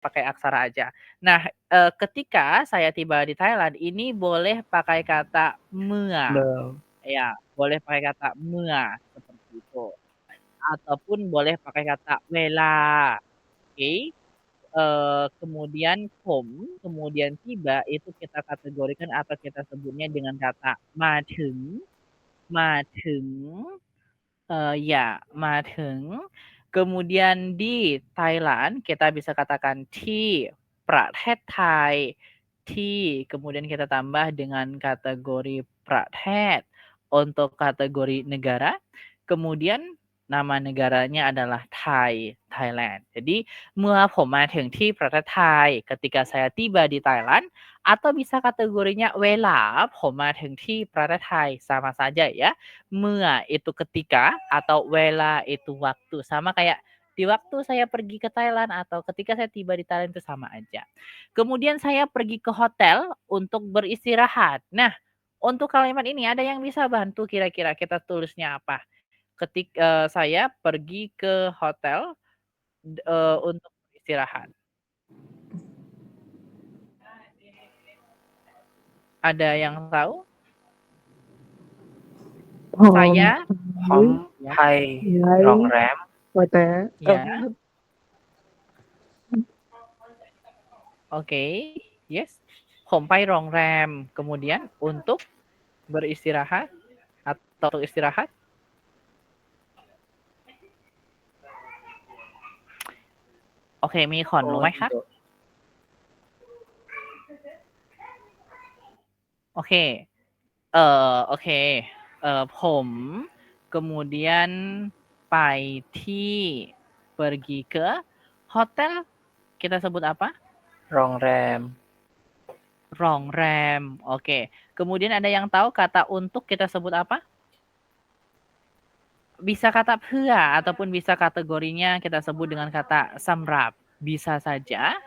pakai aksara aja. Nah, ketika saya tiba di Thailand, ini boleh pakai kata "มื่อ" Belum. ya, boleh pakai kata "เมื่อ" seperti itu. Ataupun boleh pakai kata "เวลา", oke. Kemudian "ผม", kemudian "tiba" itu kita kategorikan atau kita sebutnya dengan kata "มาถึง", "มาถึง", ya, "มาถึง". Kemudian di Thailand kita bisa katakan "ที่ประเทศไทย", "ที่", kemudian kita tambah dengan kategori "ประเทศ" untuk kategori negara, kemudian nama negaranya adalah Thai, Thailand. Jadi, "เมื่อผมมาถึงที่ประเทศไทย", ketika saya tiba di Thailand, atau bisa kategorinya "เวลาผมมาถึงที่ประเทศไทย", sama saja ya. "เมื่อ" itu ketika atau "เวลา" itu waktu. Sama kayak di waktu saya pergi ke Thailand atau ketika saya tiba di Thailand itu sama aja. Kemudian saya pergi ke hotel untuk beristirahat. Nah, untuk kalimat ini ada yang bisa bantu kira-kira kita tulisnya apa? Saya pergi ke hotel untuk beristirahat. Ada yang tahu? ผม Saya ผม ya, ไปโรงแรม hotel. ya. Oke, yes. ผมไปโรงแรม kemudian untuk beristirahat atau untuk istirahat? Oke, มีคนรู้ไหมครับ? Oke. Oke. ผม kemudian ไปที่ pergi ke hotel, kita sebut apa? โรงแรม Rongrem. Oke. Kemudian ada yang tahu kata untuk kita sebut apa? Bisa kata "เพื่อ" ataupun bisa kategorinya kita sebut dengan kata "samrap", bisa saja.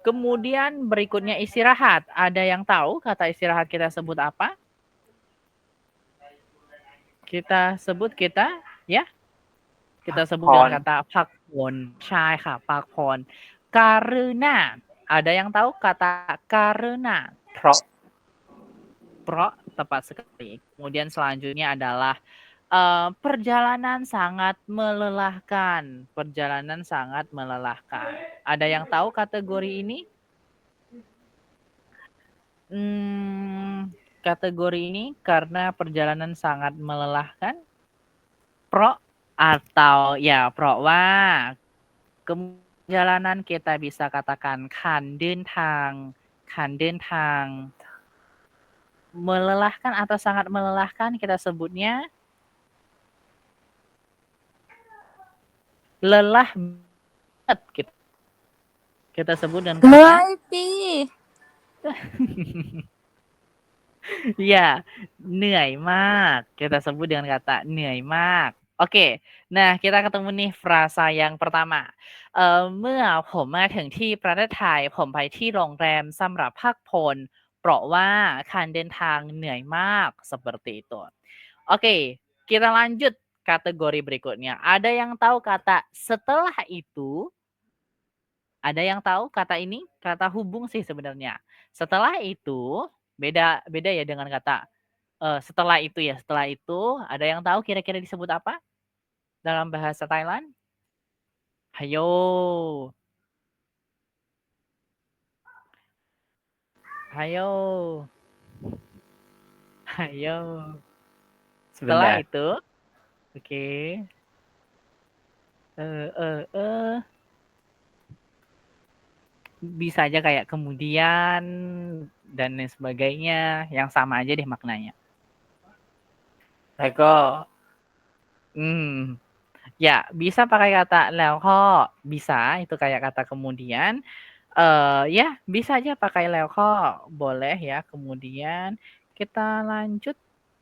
Kemudian berikutnya istirahat. Ada yang tahu kata istirahat kita sebut apa? Kita sebut dengan kata "พักผ่อน". ใช่ค่ะ "พักผ่อน". "Karena", ada yang tahu kata "karena"? เพราะ tepat sekali. Kemudian selanjutnya adalah perjalanan sangat melelahkan. Perjalanan sangat melelahkan. Ada yang tahu kategori ini? Kategori ini karena perjalanan sangat melelahkan? เพราะ atau ya เพราะว่า perjalanan kita bisa katakan การเดินทาง melelahkan atau sangat melelahkan kita sebutnya lelah banget kita sebut dengan kata เหนื่อยปี ya, เหนื่อยมาก. Kita sebut dengan kata เหนื่อยมาก. Oke. Nah, kita ketemu nih frasa yang pertama. เมื่อผมมาถึงที่ประเทศไทย ผมไปที่โรงแรม สำหรับพักผ่อน เพราะว่าการเดินทางเหนื่อยมาก. Seperti itu. Oke, kita lanjut kategori berikutnya. Ada yang tahu kata setelah itu? Ada yang tahu kata ini? Kata hubung sih sebenarnya. Setelah itu, beda ya dengan kata setelah itu ya. Setelah itu, ada yang tahu kira-kira disebut apa dalam bahasa Thailand? Hayo. Hayo. Hayo. Setelah Sebentar. itu, oke. Bisa aja kayak kemudian dan lain sebagainya, yang sama aja deh maknanya. แล้วก็ Ya, bisa pakai kata "แล้วก็", bisa, itu kayak kata kemudian. Ya, bisa aja pakai "แล้วก็", boleh ya. Kemudian kita lanjut,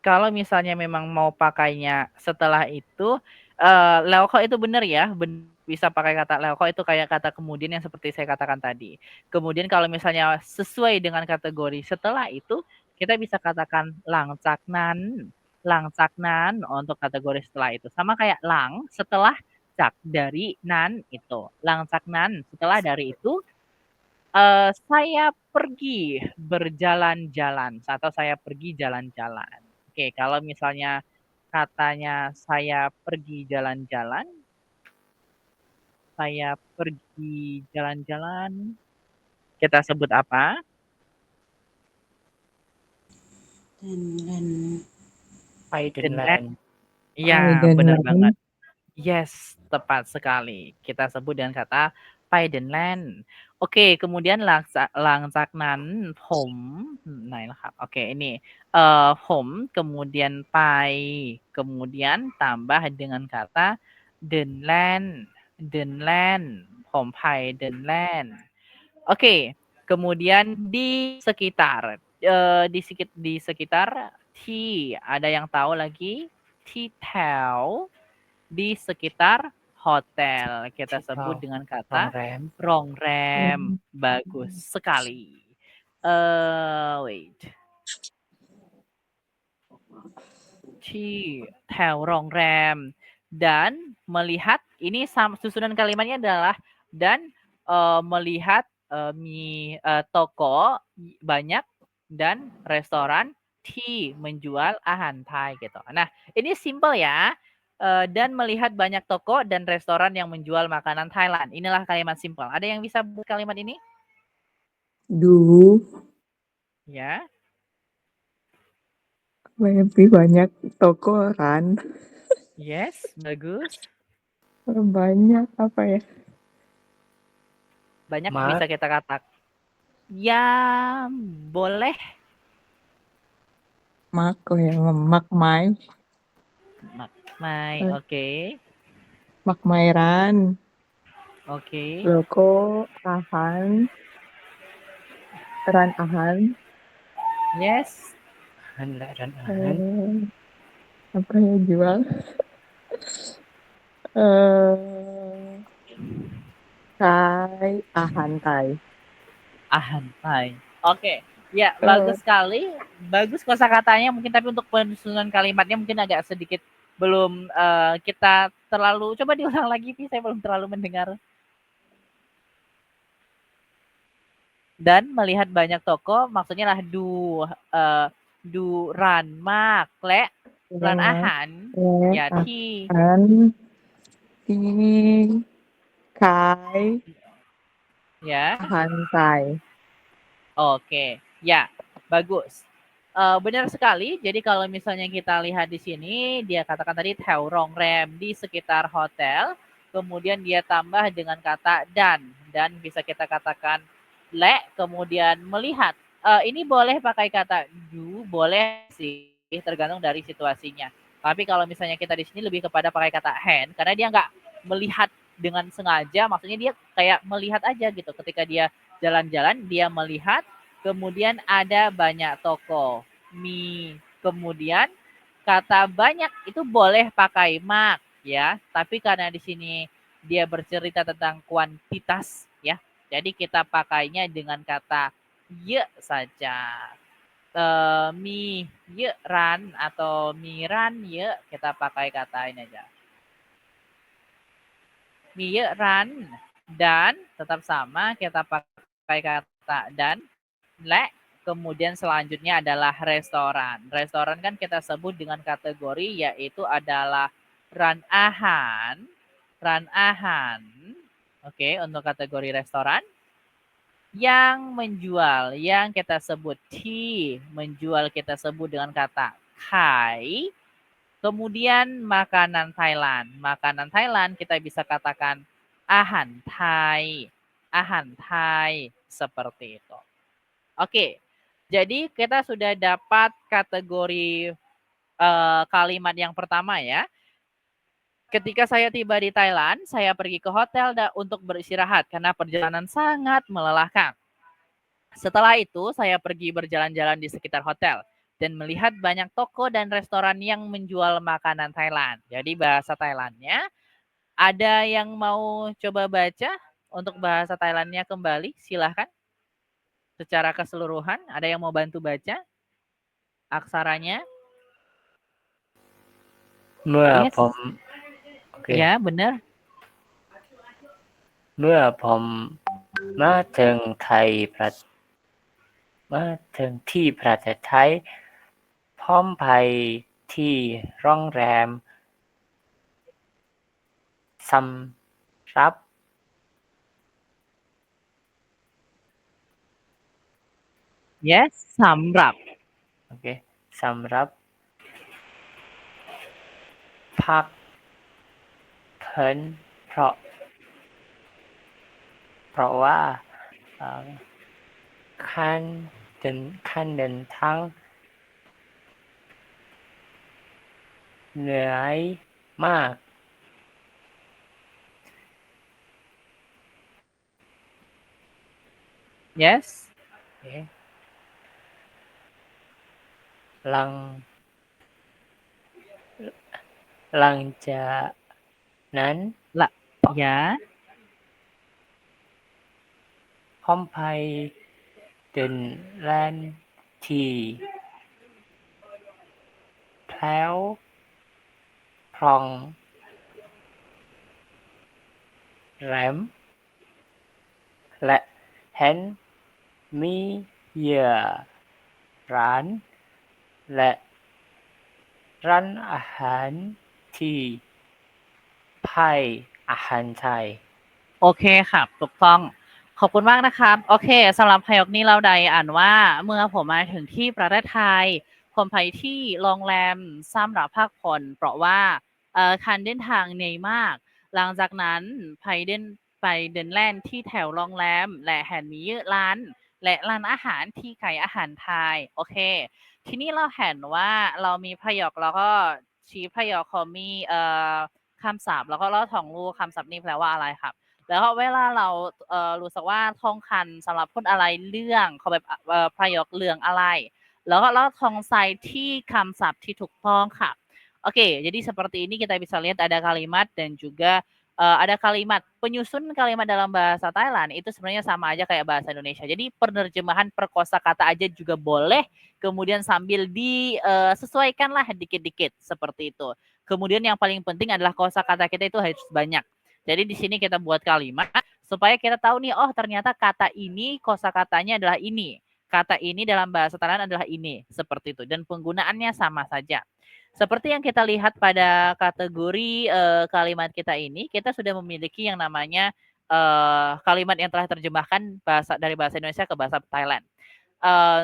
kalau misalnya memang mau pakainya setelah itu, "แล้วก็" itu benar ya, bisa pakai kata "แล้วก็", itu kayak kata kemudian yang seperti saya katakan tadi. Kemudian kalau misalnya sesuai dengan kategori setelah itu, kita bisa katakan "หลังจากนั้น", "หลังจากนั้น" untuk kategori setelah itu. Sama kayak "หลัง", setelah, "จาก", dari, "นั้น" itu. "หลังจากนั้น", setelah dari itu. Saya pergi berjalan-jalan atau saya pergi jalan-jalan. Oke, kalau misalnya katanya saya pergi jalan-jalan, saya pergi jalan-jalan, kita sebut apa? Dan Paidenland. Iya, benar banget. Yes, tepat sekali. Kita sebut dengan kata Paidenland. Oke, kemudian hลังจากนั้นผมไหนล่ะครับ? Oke, iniผม kemudian ไป kemudian tambah dengan kata เดินแล่น ผมไปเดินแล่น. Oke, kemudian di sekitar, di sekitar ที่ ada yang tahu lagi? ที่แถว di sekitar hotel. Kita sebut dengan โรง kata แรม rongrem. Bagus sekali. Wait. ที่แถวโรงแรม dan melihat, ini susunan kalimatnya adalah dan melihat mi toko banyak dan restoran ที่ menjual อาหารไทย gitu. Nah, ini simple ya. Dan melihat banyak toko dan restoran yang menjual makanan Thailand. Inilah kalimat simple. Ada yang bisa buat kalimat ini? ดู Ya. lebih banyak toko kan. Yes, bagus. Banyak apa ya? Banyak Mak. bisa kita katakan. Ya, boleh. Mak ya, makmai. Makmai, oke. Makmairan. Oke. Loko, ahan. Ran ahan. Yes. dan Apa ya jual? Thai, ahan Thai. Ahan Thai. Oke. Ya, bagus sekali. Bagus kosakatanya mungkin, tapi untuk penyusunan kalimatnya mungkin agak sedikit belum kita terlalu, coba diulang lagi, saya belum terlalu mendengar. Dan melihat banyak toko, maksudnya lah du ran mak le ran ahan yaที่ ahan di kai ya. ahan Thai. Oke, ya, bagus. Benar sekali. Jadi kalau misalnya kita lihat di sini, dia katakan tadi แถวโรงแรม di sekitar hotel, kemudian dia tambah dengan kata dan bisa kita katakan le, kemudian melihat. Ini boleh pakai kata do, boleh sih, tergantung dari situasinya. Tapi kalau misalnya kita di sini lebih kepada pakai kata hand, karena dia nggak melihat dengan sengaja, maksudnya dia kayak melihat aja gitu. Ketika dia jalan-jalan, dia melihat, kemudian ada banyak toko. Kemudian kata banyak itu boleh pakai mak ya, tapi karena di sini dia bercerita tentang kuantitas ya, jadi kita pakainya dengan kata ye saja. Mi ye ran atau mi ran ye, kita pakai kata ini aja. Mi ye ran, dan tetap sama kita pakai kata dan le, kemudian selanjutnya adalah restoran. Restoran kan kita sebut dengan kategori yaitu adalah ran ahan. Oke, untuk kategori restoran yang menjual, yang kita sebut ti, menjual kita sebut dengan kata kai. Kemudian makanan Thailand. Makanan Thailand kita bisa katakan ahan Thai. Ahan Thai, seperti itu. Oke, jadi kita sudah dapat kategori kalimat yang pertama ya. Ketika saya tiba di Thailand, saya pergi ke hotel untuk beristirahat karena perjalanan sangat melelahkan. Setelah itu, saya pergi berjalan-jalan di sekitar hotel dan melihat banyak toko dan restoran yang menjual makanan Thailand. Jadi bahasa Thailandnya, ada yang mau coba baca untuk bahasa Thailandnya kembali? Silahkan. Secara keseluruhan, ada yang mau bantu baca aksaranya? เมื่อ Yes. ผมโอเค Ya, benar. เมื่อผม มาถึงที่ประเทศไทยพร้อมไปที่โรงแรมสำหรับ yes สำหรับ โอเคสำหรับพักเพิ่นเพราะว่าการเดินทางเหนื่อยมาก yes โอเคหลังจากนั้น ละยะ พร้อมไปดินแล่นที่แถวโรงแรมและเห็นมีเยอะร้านและร้านอาหารที่ขายอาหารไทย โอเคครับถูกต้องขอบคุณมากนะครับโอเคสำหรับประโยคนี้เราได้อ่านว่าเมื่อผมมาถึงที่ประเทศไทยผมไปที่โรงแรมสำหรับพักผ่อนเพราะว่าการเดินทางเหนื่อยมากหลังจากนั้นไปเดินเล่นที่แถวโรงแรมและเห็นมีร้านและร้านอาหารที่ขายอาหารไทยโอเคทีนี้เราเห็นว่าเรามีประโยคแล้วก็ชี้ประโยคเขามีคำศัพท์แล้วก็เราท่องรู้คำศัพท์นี้แปลว่าอะไรครับ แล้วเวลาเรารู้สึกว่าท่องคันสำหรับพูดอะไรเรื่องเขาแบบประโยคเรื่องอะไร แล้วก็เราท่องใส่ที่คำศัพท์ที่ถูกต้องค่ะ Oke, jadi seperti ini kita bisa lihat ada kalimat dan juga ada kalimat penyusun kalimat dalam bahasa Thailand itu sebenarnya sama aja kayak bahasa Indonesia. Jadi penerjemahan perkosakata aja juga boleh, kemudian sambil disesuaikan lah dikit-dikit seperti itu. Kemudian yang paling penting adalah kosakata kita itu harus banyak. Jadi di sini kita buat kalimat supaya kita tahu nih, oh ternyata kata ini kosakatanya adalah ini. Kata ini dalam bahasa Thailand adalah ini, seperti itu. Dan penggunaannya sama saja. Seperti yang kita lihat pada kategori kalimat kita ini, kita sudah memiliki yang namanya kalimat yang telah terjemahkan dari bahasa Indonesia ke bahasa Thailand.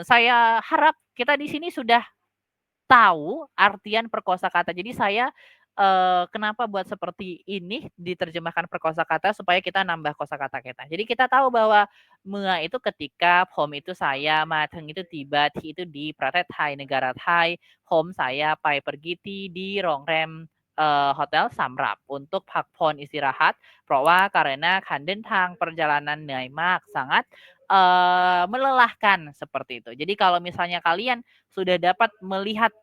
Saya harap kita di sini sudah tahu artian perkosakata. Jadi saya kenapa buat seperti ini diterjemahkan perkosakata supaya kita nambah kosakata kita. Jadi kita tahu bahwa Mea itu ketika Pom itu saya, Mateng itu tiba, Ti itu di Pratet Thai, negara Thai, Pom saya pai pergi Ti di Rongrem hotel Samrap untukพักผ่อน istirahat เพราะว่า karena การเดินทาง perjalanan เหนื่อยมาก sangat melelahkan seperti itu. Jadi kalau misalnya kalian sudah dapat melihat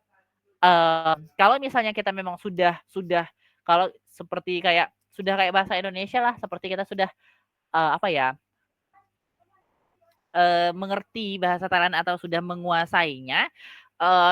kalau misalnya kita memang sudah kalau seperti kayak sudah kayak bahasa Indonesia lah seperti kita sudah apa ya mengerti bahasa Thailand atau sudah menguasainya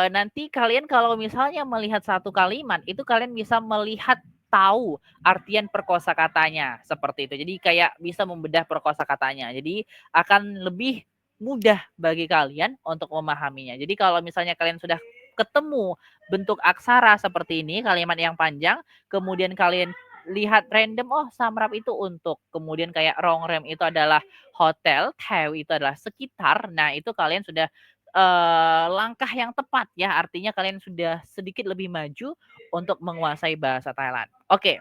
nanti kalian kalau misalnya melihat satu kalimat itu kalian bisa melihat tahu artian perkosakatanya seperti itu. Jadi kayak bisa membedah perkosakatanya. Jadi akan lebih mudah bagi kalian untuk memahaminya. Jadi kalau misalnya kalian sudah ketemu bentuk aksara seperti ini, kalimat yang panjang, kemudian kalian lihat random, oh Samrap itu untuk, kemudian kayak Rongrem itu adalah hotel, Theo itu adalah sekitar. Nah, itu kalian sudah langkah yang tepat ya, artinya kalian sudah sedikit lebih maju untuk menguasai bahasa Thailand. Oke,